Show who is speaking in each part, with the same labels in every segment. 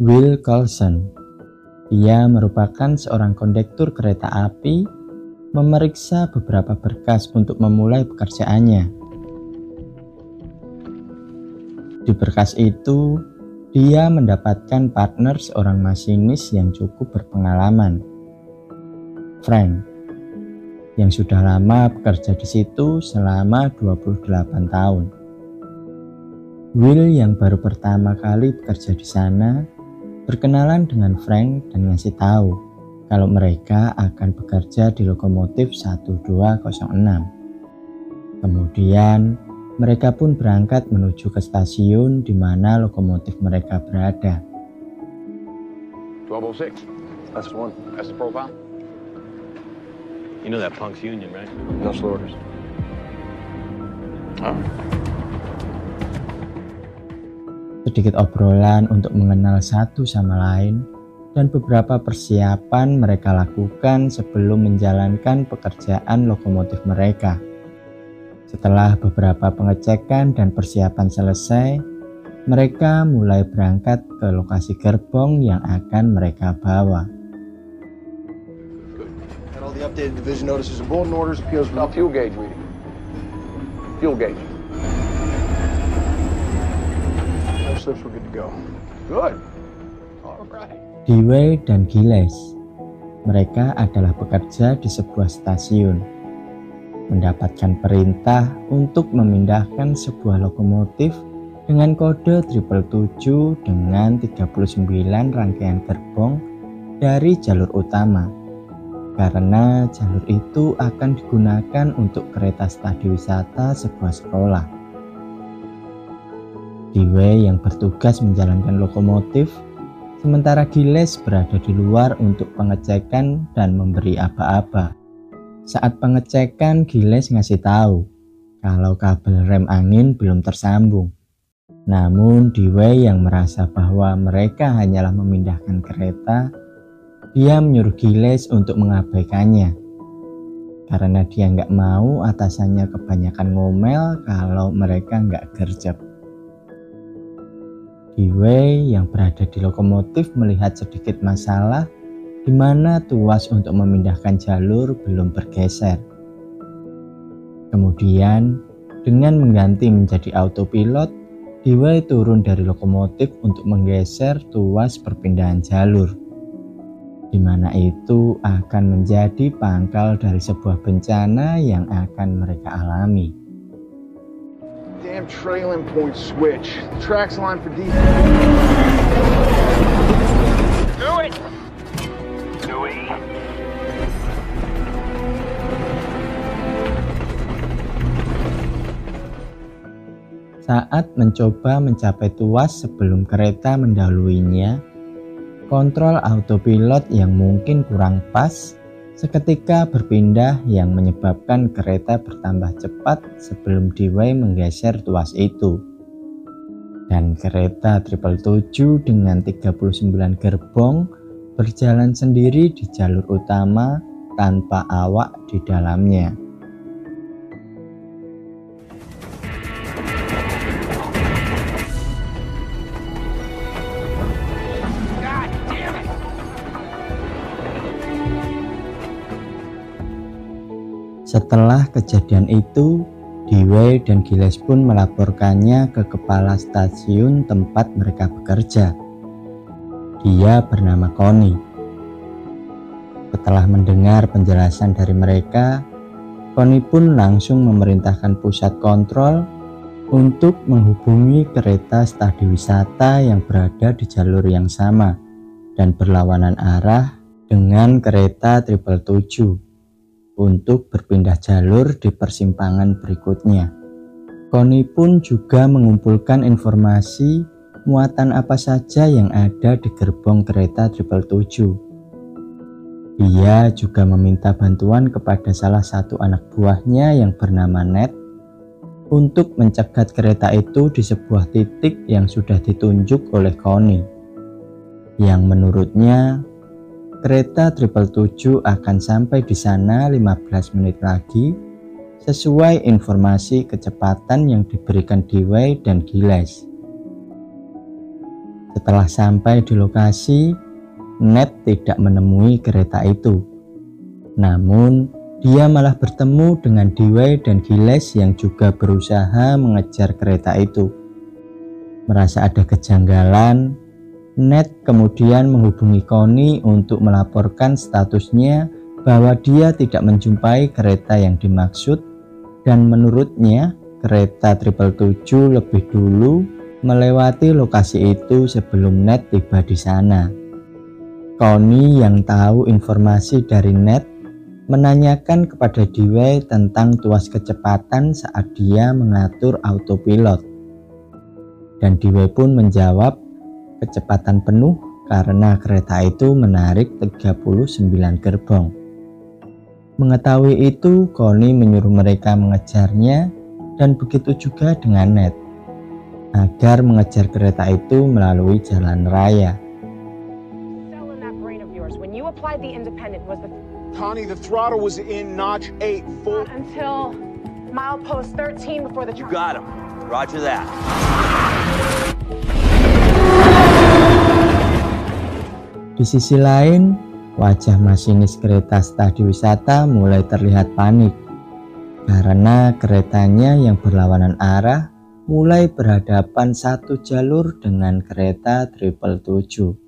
Speaker 1: Will Coulson. Dia merupakan seorang kondektur kereta api, memeriksa beberapa berkas untuk memulai pekerjaannya. Di berkas itu, dia mendapatkan partner seorang masinis yang cukup berpengalaman, Frank, yang sudah lama bekerja di situ selama 28 tahun. Will yang baru pertama kali bekerja di sana berkenalan dengan Frank dan ngasih tahu kalau mereka akan bekerja di lokomotif 1206. Kemudian mereka pun berangkat menuju ke stasiun di mana lokomotif mereka berada.
Speaker 2: 1206. That's the one. That's the profile.
Speaker 3: You know that punk's union, right?
Speaker 2: No slow orders. Oh.
Speaker 1: Sedikit obrolan untuk mengenal satu sama lain dan beberapa persiapan mereka lakukan sebelum menjalankan pekerjaan lokomotif mereka. Setelah beberapa pengecekan dan persiapan selesai, mereka mulai berangkat ke lokasi gerbong yang akan mereka bawa.
Speaker 2: Got all the updated division notices and bulletin orders, appeals. Now fuel gauge reading. Fuel gauge. Slips were good to go. Good. All right.
Speaker 1: Dewey dan Giles. Mereka adalah pekerja di sebuah stasiun. Mendapatkan perintah untuk memindahkan sebuah lokomotif dengan kode 777 dengan 39 rangkaian gerbong dari jalur utama. Karena jalur itu akan digunakan untuk kereta studi wisata sebuah sekolah. Dewey yang bertugas menjalankan lokomotif, sementara Giles berada di luar untuk pengecekan dan memberi aba-aba. Saat pengecekan, Giles ngasih tahu kalau kabel rem angin belum tersambung. Namun Dewey yang merasa bahwa mereka hanyalah memindahkan kereta, dia menyuruh Giles untuk mengabaikannya. Karena dia nggak mau atasannya kebanyakan ngomel kalau mereka nggak gercep. Dewey yang berada di lokomotif melihat sedikit masalah di mana tuas untuk memindahkan jalur belum bergeser. Kemudian, dengan mengganti menjadi autopilot, Dewey turun dari lokomotif untuk menggeser tuas perpindahan jalur, di mana itu akan menjadi pangkal dari sebuah bencana yang akan mereka alami.
Speaker 2: Damn trailing point switch. Tracks line for D. Do it. Do it.
Speaker 1: Saat mencoba mencapai tuas sebelum kereta mendahuluinya, kontrol autopilot yang mungkin kurang pas seketika berpindah yang menyebabkan kereta bertambah cepat sebelum Dewey menggeser tuas itu. Dan kereta 777 dengan 39 gerbong berjalan sendiri di jalur utama tanpa awak di dalamnya. Setelah kejadian itu, Dewey dan Giles pun melaporkannya ke kepala stasiun tempat mereka bekerja. Dia bernama Connie. Setelah mendengar penjelasan dari mereka, Connie pun langsung memerintahkan pusat kontrol untuk menghubungi kereta studi wisata yang berada di jalur yang sama dan berlawanan arah dengan kereta 777. Untuk berpindah jalur di persimpangan berikutnya. Connie pun juga mengumpulkan informasi muatan apa saja yang ada di gerbong kereta 777. Dia juga meminta bantuan kepada salah satu anak buahnya yang bernama Ned untuk mencegat kereta itu di sebuah titik yang sudah ditunjuk oleh Connie, yang menurutnya kereta 777 akan sampai di sana 15 menit lagi sesuai informasi kecepatan yang diberikan Dewey dan Giles. Setelah sampai di lokasi, Ned tidak menemui kereta itu. Namun, dia malah bertemu dengan Dewey dan Giles yang juga berusaha mengejar kereta itu. Merasa ada kejanggalan, Ned kemudian menghubungi Connie untuk melaporkan statusnya bahwa dia tidak menjumpai kereta yang dimaksud, dan menurutnya kereta 777 lebih dulu melewati lokasi itu sebelum Ned tiba di sana. Connie yang tahu informasi dari Ned menanyakan kepada Dewey tentang tuas kecepatan saat dia mengatur autopilot. Dan Dewey pun menjawab kecepatan penuh karena kereta itu menarik 39 gerbong. Mengetahui itu, Connie menyuruh mereka mengejarnya, dan begitu juga dengan Ned, agar mengejar kereta itu melalui jalan raya.
Speaker 4: Connie, the throttle was in notch 8 full
Speaker 5: until milepost 13 before the turn.
Speaker 3: You got him. Roger that.
Speaker 1: Di sisi lain, wajah masinis kereta studi wisata mulai terlihat panik karena keretanya yang berlawanan arah mulai berhadapan satu jalur dengan kereta 777.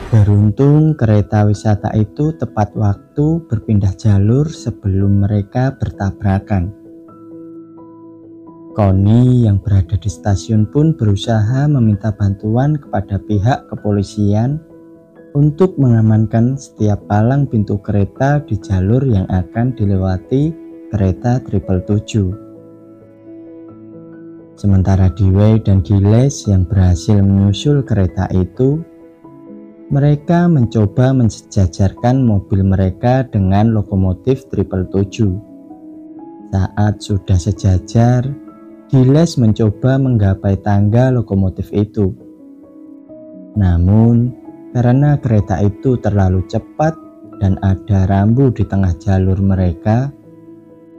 Speaker 1: Beruntung kereta wisata itu tepat waktu berpindah jalur sebelum mereka bertabrakan. Connie yang berada di stasiun pun berusaha meminta bantuan kepada pihak kepolisian untuk mengamankan setiap palang pintu kereta di jalur yang akan dilewati kereta 777. Sementara Dewey dan Giles yang berhasil menyusul kereta itu, mereka mencoba mensejajarkan mobil mereka dengan lokomotif 777. Saat sudah sejajar, Giles mencoba menggapai tangga lokomotif itu. Namun, karena kereta itu terlalu cepat dan ada rambu di tengah jalur mereka,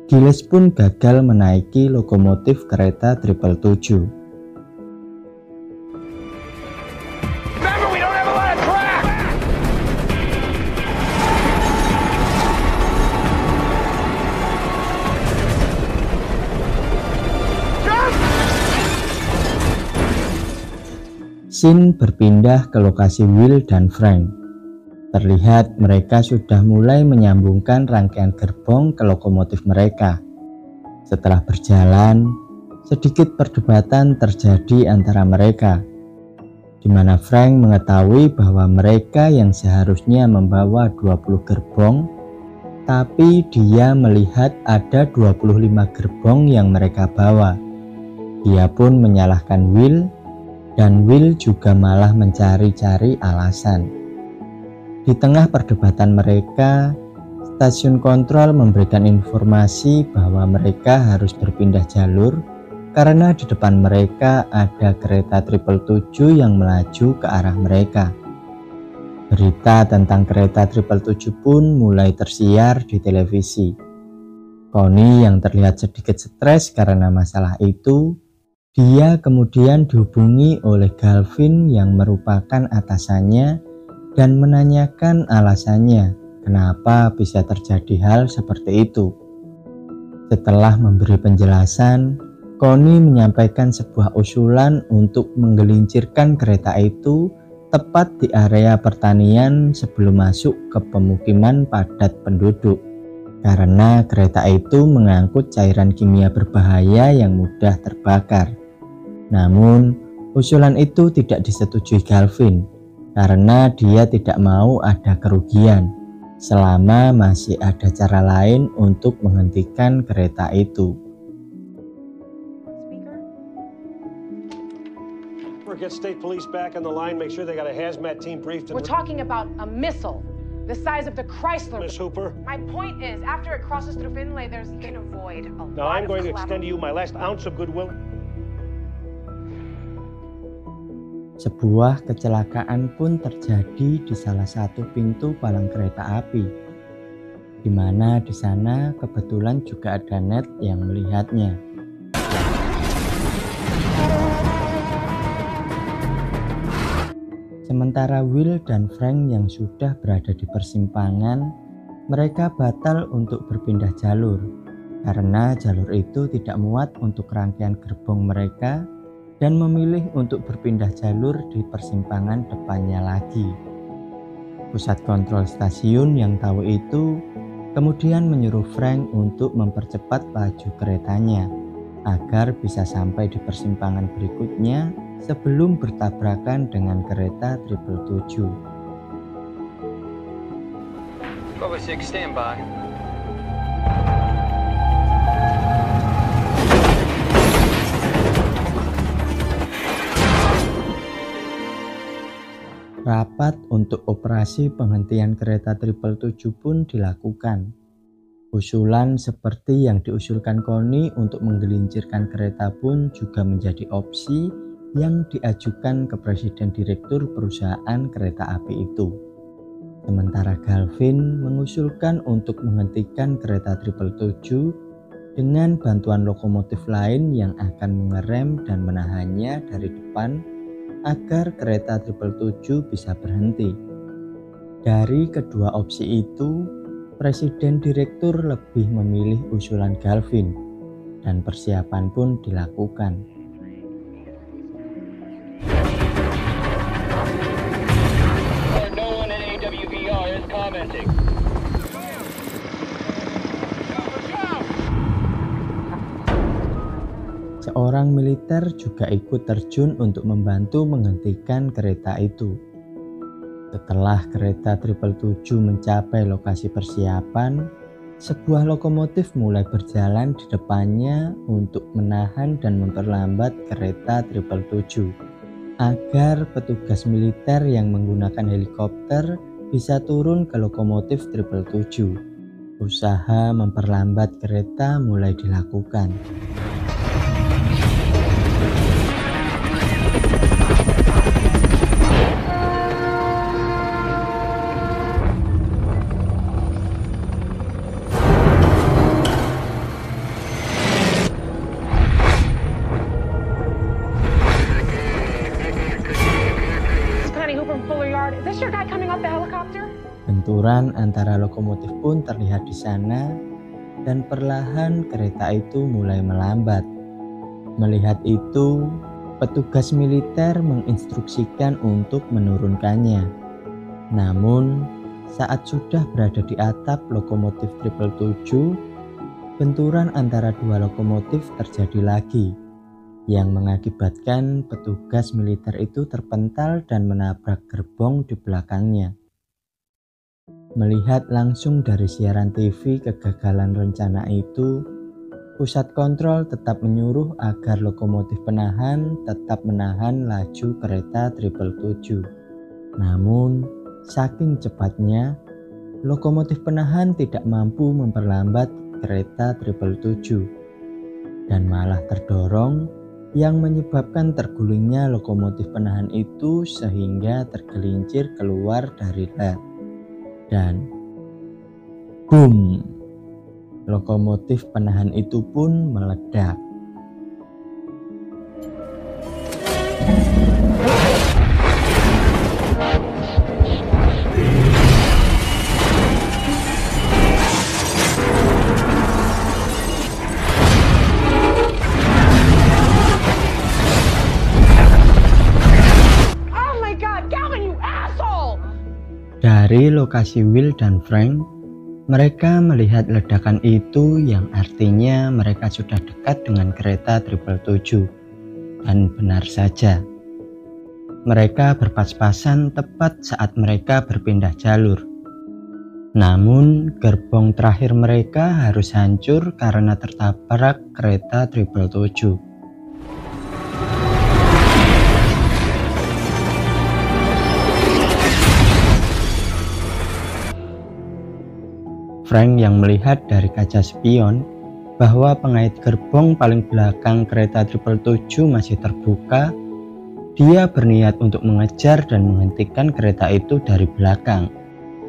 Speaker 1: Giles pun gagal menaiki lokomotif kereta 777. Scene berpindah ke lokasi Will dan Frank. Terlihat mereka sudah mulai menyambungkan rangkaian gerbong ke lokomotif mereka. Setelah berjalan, sedikit perdebatan terjadi antara mereka, di mana Frank mengetahui bahwa mereka yang seharusnya membawa 20 gerbong, tapi dia melihat ada 25 gerbong yang mereka bawa. Dia pun menyalahkan Will, dan Will juga malah mencari-cari alasan. Di tengah perdebatan mereka, stasiun kontrol memberikan informasi bahwa mereka harus berpindah jalur karena di depan mereka ada kereta 777 yang melaju ke arah mereka. Berita tentang kereta 777 pun mulai tersiar di televisi. Connie yang terlihat sedikit stres karena masalah itu, dia kemudian dihubungi oleh Galvin yang merupakan atasannya dan menanyakan alasannya kenapa bisa terjadi hal seperti itu. Setelah memberi penjelasan, Connie menyampaikan sebuah usulan untuk menggelincirkan kereta itu tepat di area pertanian sebelum masuk ke pemukiman padat penduduk, karena kereta itu mengangkut cairan kimia berbahaya yang mudah terbakar. Namun, usulan itu tidak disetujui Galvin karena dia tidak mau ada kerugian selama masih ada cara lain untuk menghentikan kereta itu.
Speaker 6: Get state police back on the line, make sure they got a hazmat team briefed.
Speaker 5: We're talking about a missile the size of the Chrysler.
Speaker 6: Miss Hooper.
Speaker 5: My point is, after it crosses through Finlay, you can avoid a lot
Speaker 6: Now I'm
Speaker 5: of
Speaker 6: going to extend to you my last ounce of goodwill.
Speaker 1: Sebuah kecelakaan pun terjadi di salah satu pintu palang kereta api, di mana di sana kebetulan juga ada Ned yang melihatnya. Sementara Will dan Frank yang sudah berada di persimpangan, mereka batal untuk berpindah jalur karena jalur itu tidak muat untuk rangkaian gerbong mereka dan memilih untuk berpindah jalur di persimpangan depannya lagi. Pusat kontrol stasiun yang tahu itu kemudian menyuruh Frank untuk mempercepat laju keretanya agar bisa sampai di persimpangan berikutnya sebelum bertabrakan dengan kereta 777.
Speaker 3: Cover 6, stand by.
Speaker 1: Rapat untuk operasi penghentian kereta 777 pun dilakukan. Usulan seperti yang diusulkan Connie untuk menggelincirkan kereta pun juga menjadi opsi yang diajukan ke Presiden Direktur perusahaan kereta api itu. Sementara Galvin mengusulkan untuk menghentikan kereta 777 dengan bantuan lokomotif lain yang akan mengerem dan menahannya dari depan agar kereta 777 bisa berhenti. Dari kedua opsi itu, Presiden Direktur lebih memilih usulan Galvin dan persiapan pun dilakukan. Seorang militer juga ikut terjun untuk membantu menghentikan kereta itu. Setelah kereta 777 mencapai lokasi persiapan, sebuah lokomotif mulai berjalan di depannya untuk menahan dan memperlambat kereta 777 agar petugas militer yang menggunakan helikopter bisa turun ke lokomotif 777. Usaha memperlambat kereta mulai dilakukan.
Speaker 5: Is this your guy coming off the helicopter?
Speaker 1: Benturan antara lokomotif pun terlihat di sana dan perlahan kereta itu mulai melambat. Melihat itu, petugas militer menginstruksikan untuk menurunkannya. Namun, saat sudah berada di atap lokomotif 777, benturan antara dua lokomotif terjadi lagi, yang mengakibatkan petugas militer itu terpental dan menabrak gerbong di belakangnya. Melihat langsung dari siaran TV kegagalan rencana itu, pusat kontrol tetap menyuruh agar lokomotif penahan tetap menahan laju kereta 777. Namun, saking cepatnya, lokomotif penahan tidak mampu memperlambat kereta 777 dan malah terdorong, yang menyebabkan tergulingnya lokomotif penahan itu sehingga tergelincir keluar dari rel. Dan boom, lokomotif penahan itu pun meledak. Dari lokasi Will dan Frank, mereka melihat ledakan itu yang artinya mereka sudah dekat dengan kereta 777. Dan benar saja, mereka berpas-pasan tepat saat mereka berpindah jalur. Namun, gerbong terakhir mereka harus hancur karena tertabrak kereta 777. Frank yang melihat dari kaca spion bahwa pengait gerbong paling belakang kereta 777 masih terbuka, dia berniat untuk mengejar dan menghentikan kereta itu dari belakang,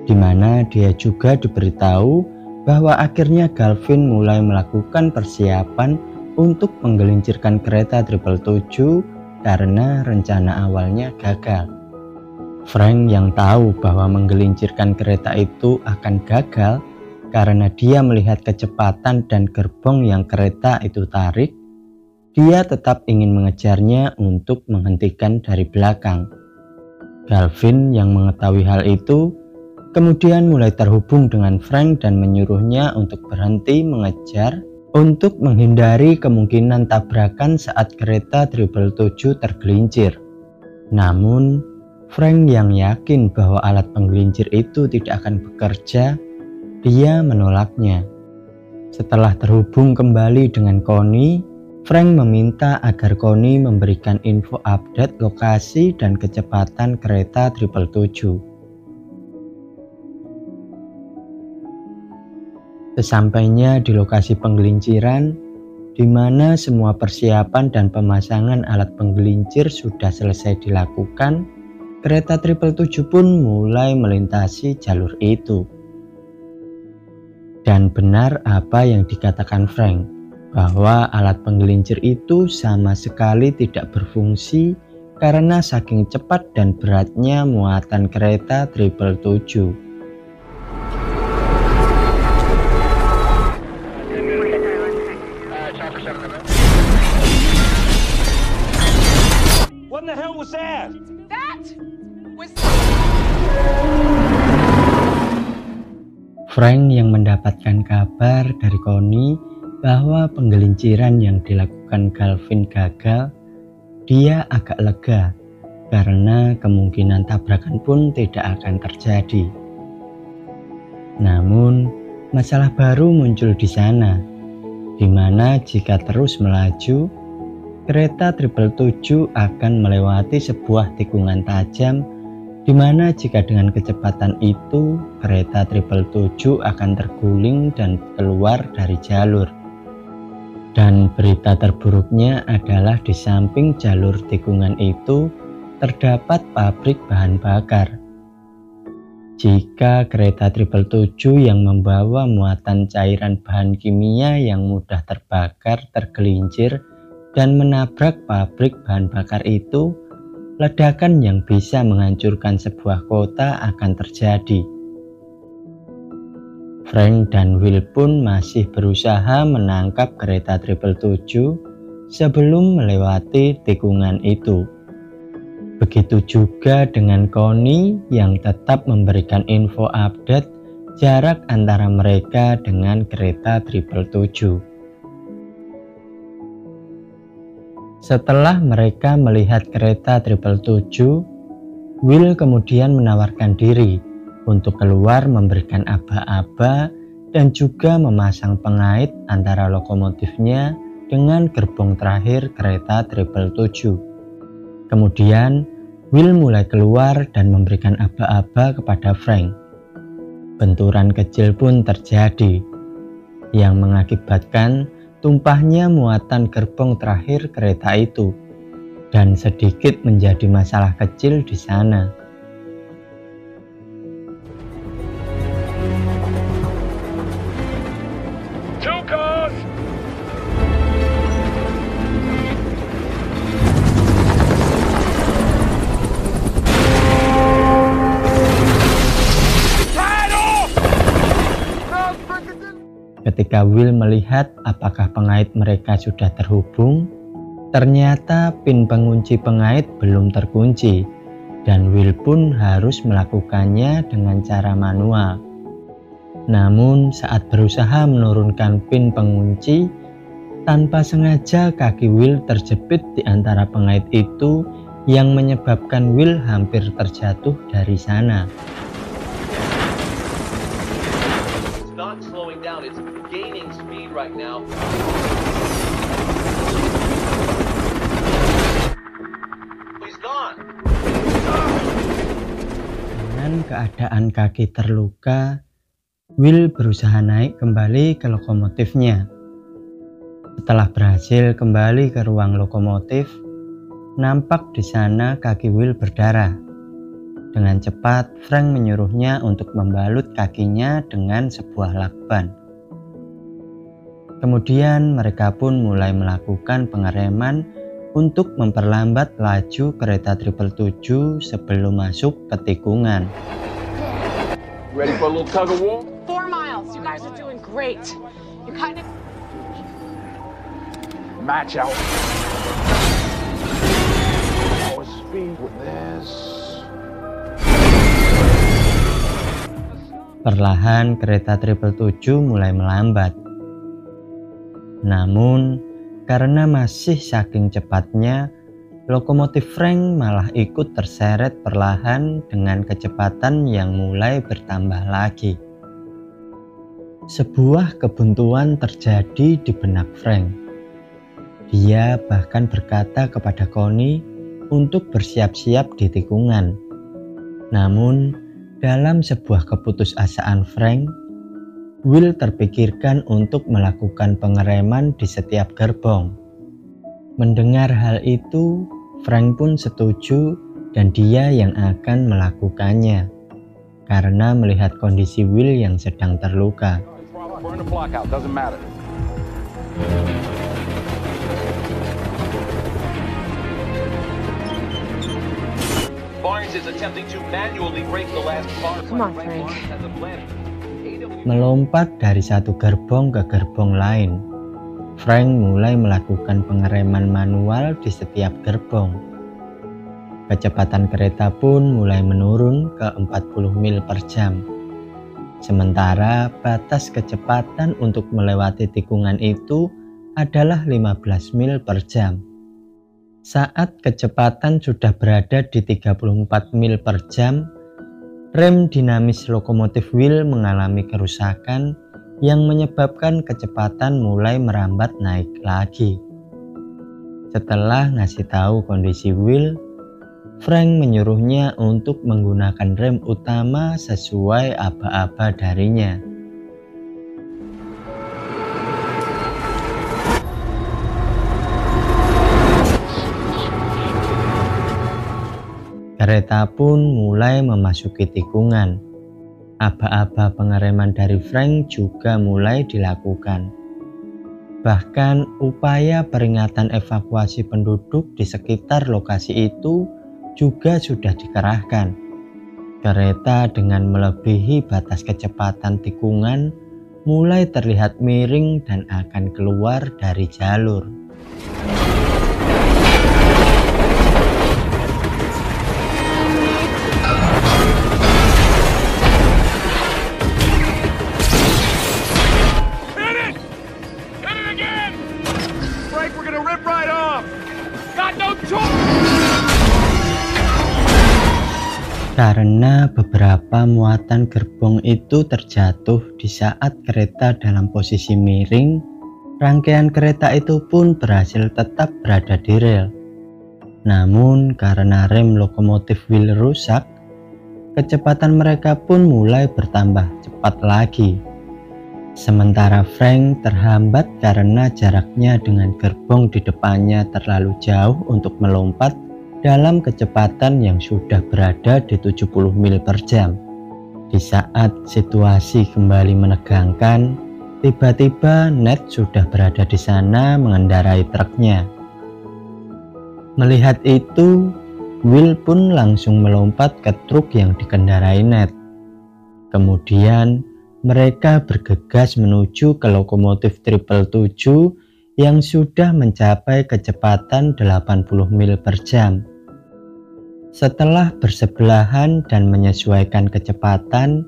Speaker 1: di mana dia juga diberitahu bahwa akhirnya Galvin mulai melakukan persiapan untuk menggelincirkan kereta 777 karena rencana awalnya gagal. Frank yang tahu bahwa menggelincirkan kereta itu akan gagal karena dia melihat kecepatan dan gerbong yang kereta itu tarik, dia tetap ingin mengejarnya untuk menghentikan dari belakang. Galvin yang mengetahui hal itu kemudian mulai terhubung dengan Frank dan menyuruhnya untuk berhenti mengejar untuk menghindari kemungkinan tabrakan saat kereta 777 tergelincir. Namun, Frank yang yakin bahwa alat penggelincir itu tidak akan bekerja, dia menolaknya. Setelah terhubung kembali dengan Connie, Frank meminta agar Connie memberikan info update lokasi dan kecepatan kereta 777. Sesampainya di lokasi penggelinciran, di mana semua persiapan dan pemasangan alat penggelincir sudah selesai dilakukan, kereta 777 pun mulai melintasi jalur itu. Dan benar apa yang dikatakan Frank, bahwa alat penggelincir itu sama sekali tidak berfungsi karena saking cepat dan beratnya muatan kereta 777.
Speaker 6: What in the hell was that?
Speaker 5: That was...
Speaker 1: Frank yang mendapatkan kabar dari Connie bahwa penggelinciran yang dilakukan Galvin gagal, dia agak lega karena kemungkinan tabrakan pun tidak akan terjadi. Namun, masalah baru muncul di sana, di mana jika terus melaju, kereta 777 akan melewati sebuah tikungan tajam, di mana jika dengan kecepatan itu, kereta 777 akan terguling dan keluar dari jalur. Dan berita terburuknya adalah di samping jalur tikungan itu terdapat pabrik bahan bakar. Jika kereta 777 yang membawa muatan cairan bahan kimia yang mudah terbakar tergelincir dan menabrak pabrik bahan bakar itu, ledakan yang bisa menghancurkan sebuah kota akan terjadi. Frank dan Will pun masih berusaha menangkap kereta 777 sebelum melewati tikungan itu. Begitu juga dengan Connie yang tetap memberikan info update jarak antara mereka dengan kereta 777. Setelah mereka melihat kereta 777, Will kemudian menawarkan diri untuk keluar memberikan aba-aba dan juga memasang pengait antara lokomotifnya dengan gerbong terakhir kereta 777. Kemudian, Will mulai keluar dan memberikan aba-aba kepada Frank. Benturan kecil pun terjadi, yang mengakibatkan tumpahnya muatan gerbong terakhir kereta itu, dan sedikit menjadi masalah kecil di sana. Ketika Will melihat apakah pengait mereka sudah terhubung, ternyata pin pengunci pengait belum terkunci, dan Will pun harus melakukannya dengan cara manual. Namun saat berusaha menurunkan pin pengunci, tanpa sengaja kaki Will terjepit di antara pengait itu yang menyebabkan Will hampir terjatuh dari sana.
Speaker 3: Right now. He's gone.
Speaker 1: Dengan keadaan kaki terluka, Will berusaha naik kembali ke lokomotifnya. Setelah berhasil kembali ke ruang lokomotif, Nampak di sana kaki Will berdarah. Dengan cepat, Frank menyuruhnya untuk membalut kakinya dengan sebuah lakban. Kemudian mereka pun mulai melakukan pengereman untuk memperlambat laju kereta 777 sebelum masuk ke tikungan.
Speaker 4: Ready for a little tug of war?
Speaker 5: 4 miles. You guys are doing great. You kind of...
Speaker 4: Match out. More speed with this.
Speaker 1: Perlahan kereta 777 mulai melambat. Namun, karena masih saking cepatnya, lokomotif Frank malah ikut terseret perlahan dengan kecepatan yang mulai bertambah lagi. Sebuah kebuntuan terjadi di benak Frank. Dia bahkan berkata kepada Connie untuk bersiap-siap di tikungan. Namun, dalam sebuah keputusasaan Frank, Will terpikirkan untuk melakukan pengereman di setiap gerbong. Mendengar hal itu, Frank pun setuju dan dia yang akan melakukannya karena melihat kondisi Will yang sedang terluka.
Speaker 4: Burn the block out, doesn't matter.
Speaker 3: Barnes is attempting to manually break the last bar.
Speaker 5: Come on, Frank.
Speaker 1: Melompat dari satu gerbong ke gerbong lain, Frank mulai melakukan pengereman manual di setiap gerbong. Kecepatan kereta pun mulai menurun ke 40 mil per jam. Sementara batas kecepatan untuk melewati tikungan itu adalah 15 mil per jam. Saat kecepatan sudah berada di 34 mil per jam, rem dinamis lokomotif Will mengalami kerusakan yang menyebabkan kecepatan mulai merambat naik lagi. Setelah ngasih tahu kondisi Will, Frank menyuruhnya untuk menggunakan rem utama sesuai aba-aba darinya. Kereta pun mulai memasuki tikungan. Aba-aba pengereman dari Frank juga mulai dilakukan. Bahkan upaya peringatan evakuasi penduduk di sekitar lokasi itu juga sudah dikerahkan. Kereta dengan melebihi batas kecepatan tikungan mulai terlihat miring dan akan keluar dari jalur. Karena beberapa muatan gerbong itu terjatuh di saat kereta dalam posisi miring, rangkaian kereta itu pun berhasil tetap berada di rel. Namun karena rem lokomotif Will rusak, kecepatan mereka pun mulai bertambah cepat lagi. Sementara Frank terhambat karena jaraknya dengan gerbong di depannya terlalu jauh untuk melompat dalam kecepatan yang sudah berada di 70 mil per jam. Di saat situasi kembali menegangkan, tiba-tiba Ned sudah berada di sana mengendarai truknya. Melihat itu, Will pun langsung melompat ke truk yang dikendarai Ned. Kemudian, mereka bergegas menuju ke lokomotif 777 yang sudah mencapai kecepatan 80 mil per jam. Setelah bersebelahan dan menyesuaikan kecepatan,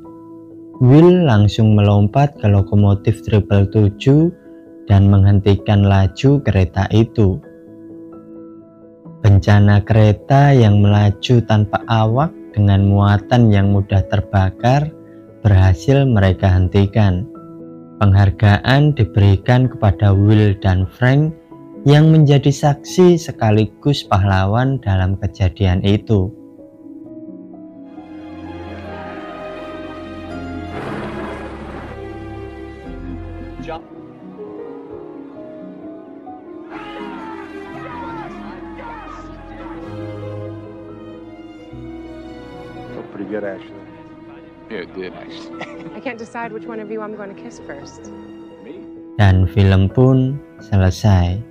Speaker 1: Will langsung melompat ke lokomotif 777 dan menghentikan laju kereta itu. Bencana kereta yang melaju tanpa awak dengan muatan yang mudah terbakar berhasil mereka hentikan. Penghargaan diberikan kepada Will dan Frank yang menjadi saksi sekaligus pahlawan dalam kejadian itu.
Speaker 4: good, actually.
Speaker 7: Yeah, it did actually.
Speaker 5: I can't decide which one of you I'm going to kiss first.
Speaker 7: Me?
Speaker 1: Dan film pun selesai.